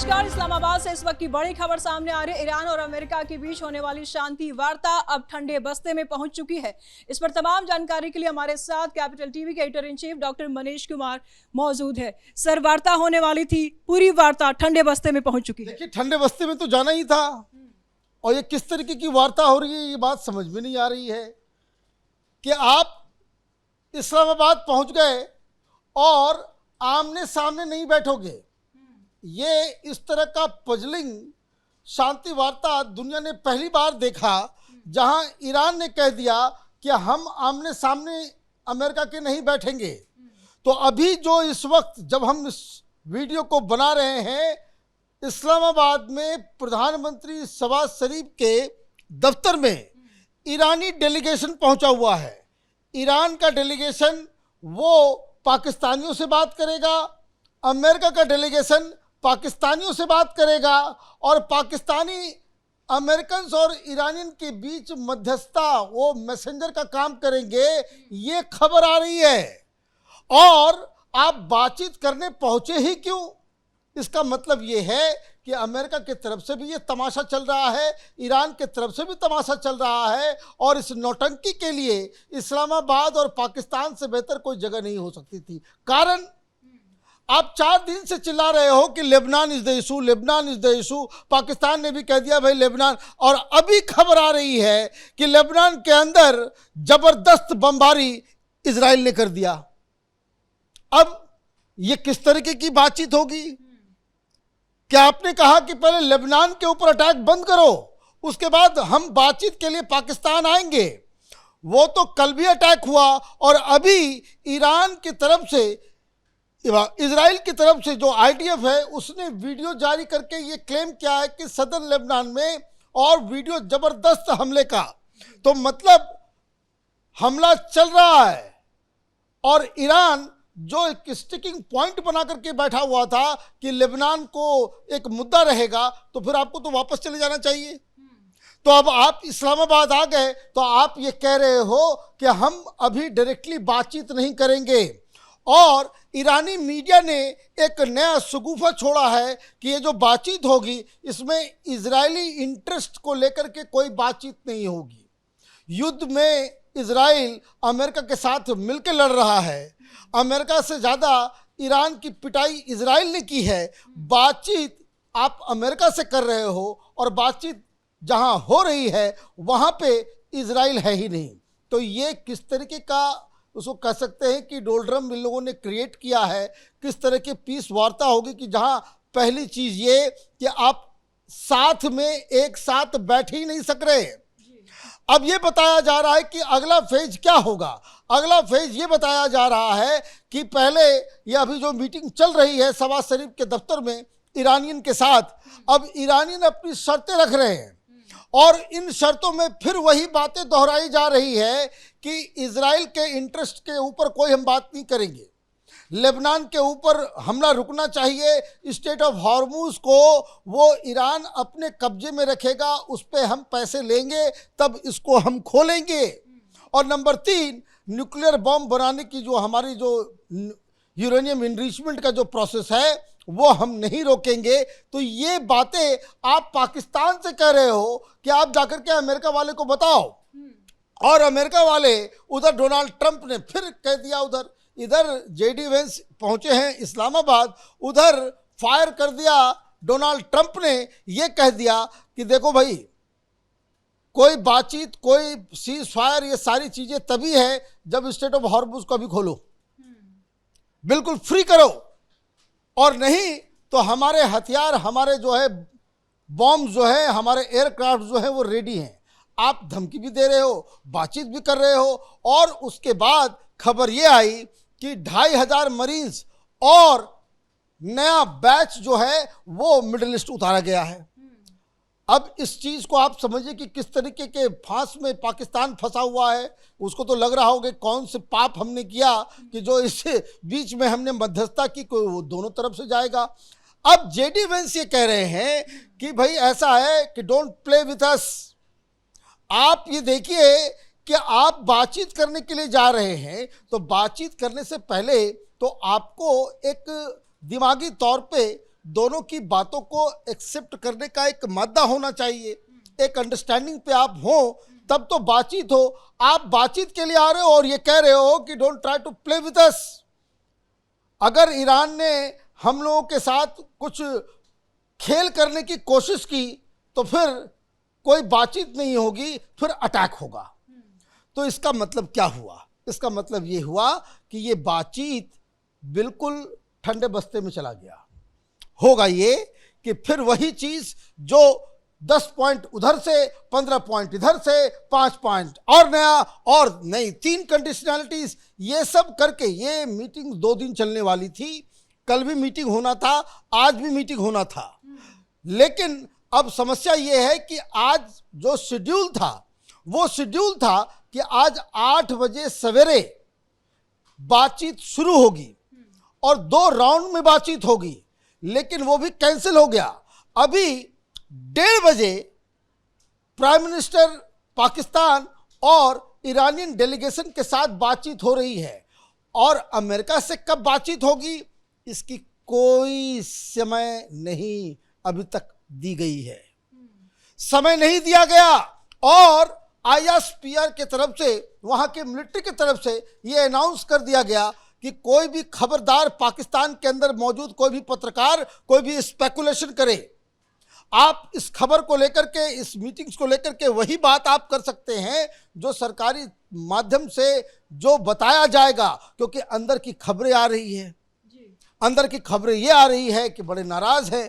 नमस्कार। इस्लामाबाद से इस वक्त की बड़ी खबर सामने आ रही है। ईरान और अमेरिका के बीच होने वाली शांति वार्ता अब ठंडे बस्ते में पहुंच चुकी है। इस पर तमाम जानकारी के लिए हमारे साथ कैपिटल टीवी के editor in chief doctor Manish Kumar मौजूद है। सर, वार्ता होने वाली थी, पूरी वार्ता ठंडे बस्ते में पहुंच चुकी है। देखिए, ठंडे बस्ते में तो जाना ही था और ये किस तरीके की वार्ता हो रही है ये बात समझ में नहीं आ रही है कि आप इस्लामाबाद पहुंच गए और आमने सामने नहीं बैठोगे। ये इस तरह का पजलिंग शांति वार्ता दुनिया ने पहली बार देखा, जहां ईरान ने कह दिया कि हम आमने सामने अमेरिका के नहीं बैठेंगे। तो अभी जो इस वक्त जब हम इस वीडियो को बना रहे हैं, इस्लामाबाद में प्रधानमंत्री शहबाज शरीफ के दफ्तर में ईरानी डेलीगेशन पहुंचा हुआ है। ईरान का डेलीगेशन वो पाकिस्तानियों से बात करेगा, अमेरिका का डेलीगेशन पाकिस्तानियों से बात करेगा और पाकिस्तानी अमेरिकन और ईरानियन के बीच मध्यस्थता, वो मैसेंजर का काम करेंगे। ये खबर आ रही है और आप बातचीत करने पहुंचे ही क्यों? इसका मतलब ये है कि अमेरिका की तरफ से भी ये तमाशा चल रहा है, ईरान की तरफ से भी तमाशा चल रहा है और इस नौटंकी के लिए इस्लामाबाद और पाकिस्तान से बेहतर कोई जगह नहीं हो सकती थी। कारण आप 4 दिन से चिल्ला रहे हो कि Lebanon is the issue, Lebanon is the issue. Pakistan ने भी कह दिया भाई लेबनान, और अभी खबर आ रही है कि लेबनान के अंदर जबरदस्त बमबारी इजराइल ने कर दिया। अब ये किस तरीके की बातचीत होगी? क्या आपने कहा कि पहले लेबनान के ऊपर अटैक बंद करो, उसके बाद हम बातचीत के लिए पाकिस्तान आएंगे? वो तो कल भी अटैक हुआ और अभी ईरान की तरफ से, इजराइल की तरफ से जो आईडीएफ है उसने वीडियो जारी करके ये क्लेम किया है कि सदर्न लेबनान में और वीडियो जबरदस्त हमले का। तो मतलब हमला चल रहा है और ईरान जो एक स्टिकिंग पॉइंट बना करके बैठा हुआ था कि लेबनान को एक मुद्दा रहेगा, तो फिर आपको तो वापस चले जाना चाहिए। तो अब आप इस्लामाबाद आ गए तो आप ये कह रहे हो कि हम अभी डायरेक्टली बातचीत नहीं करेंगे। और ईरानी मीडिया ने एक नया शगुफा छोड़ा है कि ये जो बातचीत होगी इसमें इजरायली इंटरेस्ट को लेकर के कोई बातचीत नहीं होगी। युद्ध में इजराइल अमेरिका के साथ मिलकर लड़ रहा है, अमेरिका से ज़्यादा ईरान की पिटाई इजराइल ने की है। बातचीत आप अमेरिका से कर रहे हो और बातचीत जहां हो रही है वहां पे इजराइल है ही नहीं। तो ये किस तरीके का उसको कह सकते हैं कि डोलड्रम इन लोगों ने क्रिएट किया है? किस तरह की पीस वार्ता होगी कि जहां पहली चीज़ ये कि आप साथ में एक साथ बैठ ही नहीं सक रहे। अब ये बताया जा रहा है कि अगला फेज क्या होगा। अगला फेज ये बताया जा रहा है कि पहले ये अभी जो मीटिंग चल रही है शहबाज शरीफ के दफ्तर में ईरानियन के साथ, अब ईरानियन अपनी शर्तें रख रहे हैं और इन शर्तों में फिर वही बातें दोहराई जा रही है कि इजराइल के इंटरेस्ट के ऊपर कोई हम बात नहीं करेंगे, लेबनान के ऊपर हमला रुकना चाहिए, स्टेट ऑफ हॉर्मुज को वो ईरान अपने कब्जे में रखेगा, उस पर हम पैसे लेंगे तब इसको हम खोलेंगे। और नंबर 3, न्यूक्लियर बॉम्ब बनाने की जो हमारी जो यूरेनियम इनरिचमेंट का जो प्रोसेस है वो हम नहीं रोकेंगे। तो ये बातें आप पाकिस्तान से कह रहे हो कि आप जाकर के अमेरिका वाले को बताओ, और अमेरिका वाले उधर डोनाल्ड ट्रंप ने फिर कह दिया, इधर जेडी वेंस पहुंचे हैं इस्लामाबाद, उधर फायर कर दिया डोनाल्ड ट्रंप ने, ये कह दिया कि देखो भाई कोई बातचीत, कोई सीज फायर, ये सारी चीजें तभी है जब स्टेट ऑफ हॉर्मुज को भी खोलो, बिल्कुल फ्री करो, और नहीं तो हमारे हथियार, हमारे जो है बॉम्ब जो है, हमारे एयरक्राफ्ट जो है वो रेडी हैं। आप धमकी भी दे रहे हो, बातचीत भी कर रहे हो, और उसके बाद खबर ये आई कि 2500 मरीन्स और नया बैच जो है वो मिडिल ईस्ट उतारा गया है। अब इस चीज़ को आप समझिए कि किस तरीके के फांस में पाकिस्तान फंसा हुआ है। उसको तो लग रहा होगा कौन से पाप हमने किया कि जो इस बीच में हमने मध्यस्थता की, कोई वो दोनों तरफ से जाएगा। अब जेडी वेंस ये कह रहे हैं कि भाई ऐसा है कि डोंट प्ले विथ अस। आप ये देखिए कि आप बातचीत करने के लिए जा रहे हैं, तो बातचीत करने से पहले तो आपको एक दिमागी तौर पे दोनों की बातों को एक्सेप्ट करने का एक मादा होना चाहिए, एक अंडरस्टैंडिंग पे आप हो, तब तो बातचीत हो। आप बातचीत के लिए आ रहे हो और ये कह रहे हो कि don't try to play with us. अगर ईरान ने हम लोगों के साथ कुछ खेल करने की कोशिश की तो फिर कोई बातचीत नहीं होगी, फिर अटैक होगा। तो इसका मतलब क्या हुआ? इसका मतलब ये हुआ कि ये बातचीत बिल्कुल ठंडे बस्ते में चला गया। होगा ये कि फिर वही चीज जो 10 पॉइंट उधर से, 15 पॉइंट इधर से, 5 पॉइंट और नया और नई 3 कंडीशनैलिटीज, ये सब करके ये मीटिंग 2 दिन चलने वाली थी। कल भी मीटिंग होना था, आज भी मीटिंग होना था। लेकिन अब समस्या ये है कि आज जो शेड्यूल था वो शेड्यूल था कि आज 8 बजे सवेरे बातचीत शुरू होगी और 2 राउंड में बातचीत होगी, लेकिन वो भी कैंसिल हो गया। अभी 1:30 बजे प्राइम मिनिस्टर पाकिस्तान और ईरानियन डेलीगेशन के साथ बातचीत हो रही है और अमेरिका से कब बातचीत होगी इसकी कोई समय नहीं अभी तक दी गई है, समय नहीं दिया गया। और ISPR के तरफ से, वहां के मिलिट्री की तरफ से यह अनाउंस कर दिया गया कि कोई भी खबरदार पाकिस्तान के अंदर मौजूद कोई भी पत्रकार कोई भी स्पेकुलेशन करे, आप इस खबर को लेकर के, इस मीटिंग्स को लेकर के वही बात आप कर सकते हैं जो सरकारी माध्यम से जो बताया जाएगा, क्योंकि अंदर की खबरें आ रही है। अंदर की खबरें ये आ रही है कि बड़े नाराज है।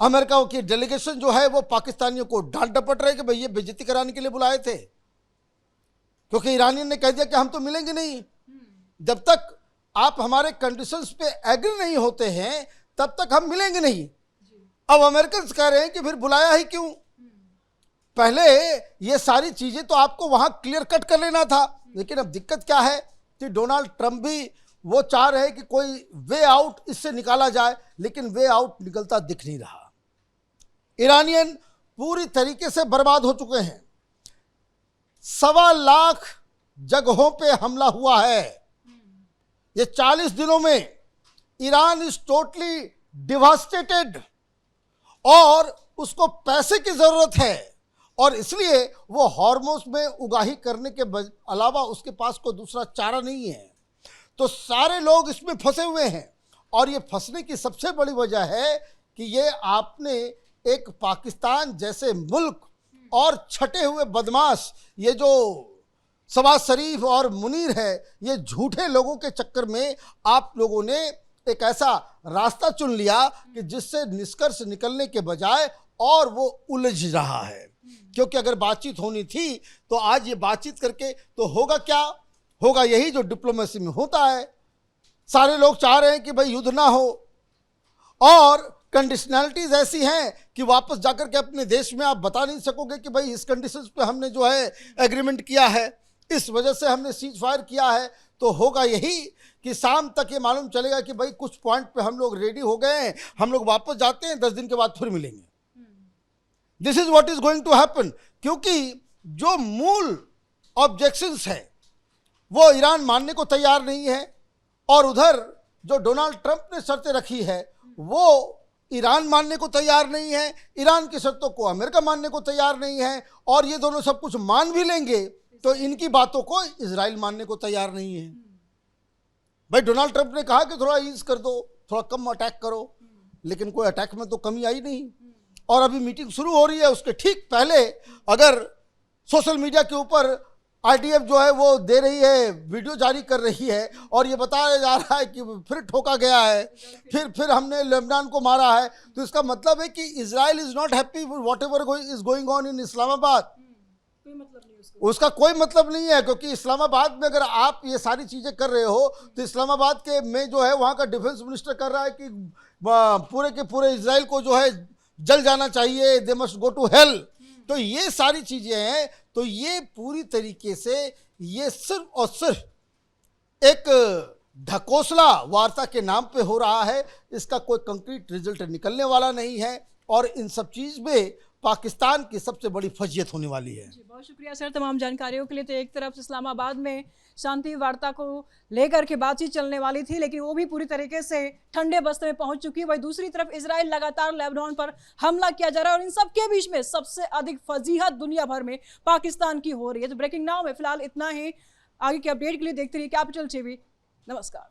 अमेरिका की डेलीगेशन जो है वो पाकिस्तानियों को डांट डपट रहे कि भाई ये बेइज्जती कराने के लिए बुलाए थे, क्योंकि ईरानियन ने कह दिया कि हम तो मिलेंगे नहीं, जब तक आप हमारे कंडीशंस पे एग्री नहीं होते हैं तब तक हम मिलेंगे नहीं। अब अमेरिकन कह रहे हैं कि फिर बुलाया ही क्यों? पहले ये सारी चीजें तो आपको वहां क्लियर कट कर लेना था। लेकिन अब दिक्कत क्या है कि डोनाल्ड ट्रंप भी वो चाह रहे हैं कि कोई वे आउट इससे निकाला जाए, लेकिन वे आउट निकलता दिख नहीं रहा। ईरानियन पूरी तरीके से बर्बाद हो चुके हैं। 1.25 लाख जगहों पे हमला हुआ है ये 40 दिनों में। ईरान इज टोटली डिवास्टेटेड और उसको पैसे की जरूरत है और इसलिए वो हॉर्मोस में उगाही करने के अलावा उसके पास कोई दूसरा चारा नहीं है। तो सारे लोग इसमें फंसे हुए हैं और ये फंसने की सबसे बड़ी वजह है कि ये आपने एक पाकिस्तान जैसे मुल्क और छटे हुए बदमाश ये जो शहबाज शरीफ और मुनीर है, ये झूठे लोगों के चक्कर में आप लोगों ने एक ऐसा रास्ता चुन लिया कि जिससे निष्कर्ष निकलने के बजाय और वो उलझ रहा है। क्योंकि अगर बातचीत होनी थी तो आज ये बातचीत करके तो होगा क्या? होगा यही जो डिप्लोमेसी में होता है। सारे लोग चाह रहे हैं कि भाई युद्ध ना हो और कंडीशनैलिटीज ऐसी हैं कि वापस जाकर के अपने देश में आप बता नहीं सकोगे कि भाई इस कंडीशंस पे हमने जो है एग्रीमेंट किया है, इस वजह से हमने सीज फायर किया है। तो होगा यही कि शाम तक ये मालूम चलेगा कि भाई कुछ पॉइंट पे हम लोग रेडी हो गए हैं, हम लोग वापस जाते हैं, 10 दिन के बाद फिर मिलेंगे। This is what is going to happen, क्योंकि जो मूल ऑब्जेक्शंस है वो ईरान मानने को तैयार नहीं है और उधर जो डोनाल्ड ट्रंप ने शर्तें रखी है वो ईरान मानने को तैयार नहीं है, ईरान की शर्तों को अमेरिका मानने को तैयार नहीं है और ये दोनों सब कुछ मान भी लेंगे तो इनकी बातों को इजराइल मानने को तैयार नहीं है। भाई डोनाल्ड ट्रंप ने कहा कि थोड़ा ईज कर दो, थोड़ा कम अटैक करो, लेकिन कोई अटैक में तो कमी आई नहीं। और अभी मीटिंग शुरू हो रही है, उसके ठीक पहले अगर सोशल मीडिया के ऊपर IDF जो है वो दे रही है, वीडियो जारी कर रही है और ये बताया जा रहा है कि फिर ठोका गया है, फिर हमने लेबनान को मारा है, तो इसका मतलब है कि Israel is not happy what ever is going on in Islamabad. उसका कोई मतलब नहीं है, क्योंकि इस्लामाबाद में अगर आप ये सारी चीजें कर रहे हो तो इस्लामाबाद के में जो है वहाँ का डिफेंस मिनिस्टर कर रहा है कि पूरे के पूरे इजराइल को जो है जल जाना चाहिए, they must go to hell. तो ये सारी चीजें हैं। तो ये पूरी तरीके से ये सिर्फ और सिर्फ एक ढकोसला वार्ता के नाम पे हो रहा है, इसका कोई कंक्रीट रिजल्ट निकलने वाला नहीं है। और इन सब चीज में पाकिस्तान की सबसे बड़ी फजीयत होने वाली है। जी, बहुत शुक्रिया सर तमाम जानकारियों के लिए। तो एक तरफ इस्लामाबाद में शांति वार्ता को लेकर के बातचीत चलने वाली थी, लेकिन वो भी पूरी तरीके से ठंडे बस्ते में पहुंच चुकी है। वही दूसरी तरफ इजराइल लगातार लेबनान पर हमला किया जा रहा है और इन सब के बीच में सबसे अधिक फजीहत दुनिया भर में पाकिस्तान की हो रही है। तो ब्रेकिंग नाउ में फिलहाल इतना ही। आगे के अपडेट के लिए देखते रहिए कैपिटल टीवी। नमस्कार।